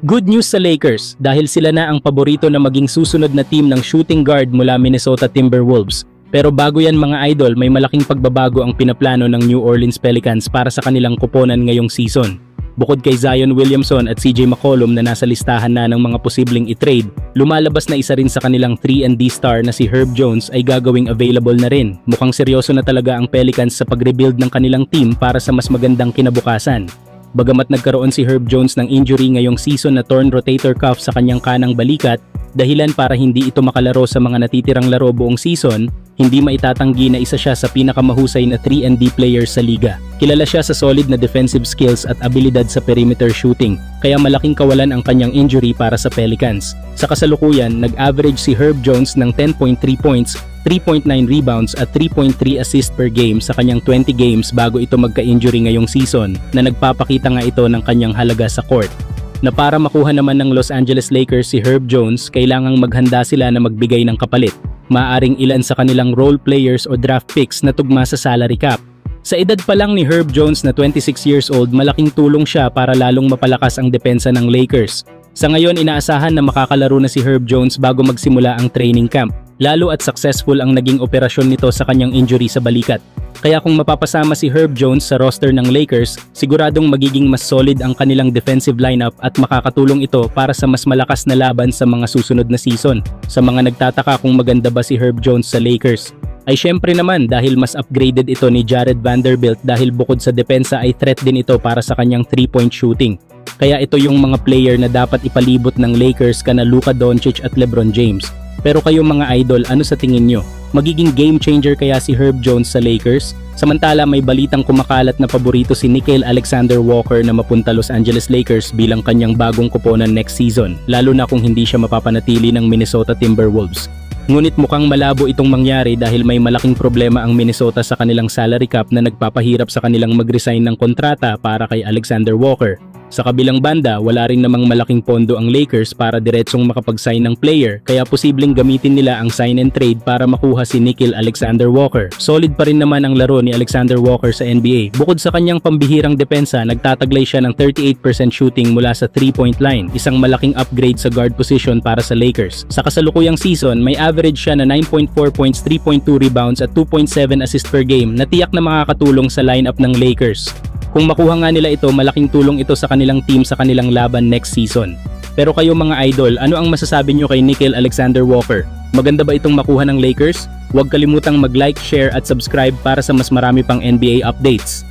Good news sa Lakers dahil sila na ang paborito na maging susunod na team ng shooting guard mula Minnesota Timberwolves. Pero bago yan mga idol, may malaking pagbabago ang pinaplano ng New Orleans Pelicans para sa kanilang koponan ngayong season. Bukod kay Zion Williamson at CJ McCollum na nasa listahan na ng mga posibleng i-trade, lumalabas na isa rin sa kanilang 3&D star na si Herb Jones ay gagawing available na rin. Mukhang seryoso na talaga ang Pelicans sa pag-rebuild ng kanilang team para sa mas magandang kinabukasan. Bagamat nagkaroon si Herb Jones ng injury ngayong season na torn rotator cuff sa kanyang kanang balikat, dahilan para hindi ito makalaro sa mga natitirang laro buong season, hindi maitatanggi na isa siya sa pinakamahusay na 3&D player sa liga. Kilala siya sa solid na defensive skills at abilidad sa perimeter shooting, kaya malaking kawalan ang kanyang injury para sa Pelicans. Sa kasalukuyan, nag-average si Herb Jones ng 10.3 points, 3.9 rebounds at 3.3 assists per game sa kanyang 20 games bago ito magka-injury ngayong season na nagpapakita nga ito ng kanyang halaga sa court. Na para makuha naman ng Los Angeles Lakers si Herb Jones, kailangang maghanda sila na magbigay ng kapalit. Maaring ilan sa kanilang role players o draft picks na tugma sa salary cap. Sa edad pa lang ni Herb Jones na 26 years old, malaking tulong siya para lalong mapalakas ang depensa ng Lakers. Sa ngayon, inaasahan na makakalaro na si Herb Jones bago magsimula ang training camp. Lalo at successful ang naging operasyon nito sa kanyang injury sa balikat. Kaya kung mapapasama si Herb Jones sa roster ng Lakers, siguradong magiging mas solid ang kanilang defensive lineup at makakatulong ito para sa mas malakas na laban sa mga susunod na season. Sa mga nagtataka kung maganda ba si Herb Jones sa Lakers, ay syempre naman dahil mas upgraded ito ni Jared Vanderbilt dahil bukod sa depensa ay threat din ito para sa kanyang 3-point shooting. Kaya ito yung mga player na dapat ipalibot ng Lakers kana Luka Doncic at LeBron James. Pero kayo mga idol, ano sa tingin nyo? Magiging game changer kaya si Herb Jones sa Lakers? Samantala may balitang kumakalat na paborito si Nickeil Alexander-Walker na mapunta Los Angeles Lakers bilang kanyang bagong koponan next season, lalo na kung hindi siya mapapanatili ng Minnesota Timberwolves. Ngunit mukhang malabo itong mangyari dahil may malaking problema ang Minnesota sa kanilang salary cap na nagpapahirap sa kanilang mag-resign ng kontrata para kay Alexander Walker. Sa kabilang banda, wala rin namang malaking pondo ang Lakers para diretsong makapag-sign ng player, kaya posibleng gamitin nila ang sign and trade para makuha si Nickeil Alexander-Walker. Solid pa rin naman ang laro ni Alexander Walker sa NBA. Bukod sa kanyang pambihirang depensa, nagtataglay siya ng 38% shooting mula sa 3-point line, isang malaking upgrade sa guard position para sa Lakers. Sa kasalukuyang season, may average siya na 9.4 points, 3.2 rebounds at 2.7 assists per game na tiyak na makakatulong sa lineup ng Lakers. Kung makuha nga nila ito, malaking tulong ito sa kanilang team sa kanilang laban next season. Pero kayo mga idol, ano ang masasabi nyo kay Nickeil Alexander-Walker? Maganda ba itong makuha ng Lakers? Huwag kalimutang mag-like, share at subscribe para sa mas marami pang NBA updates.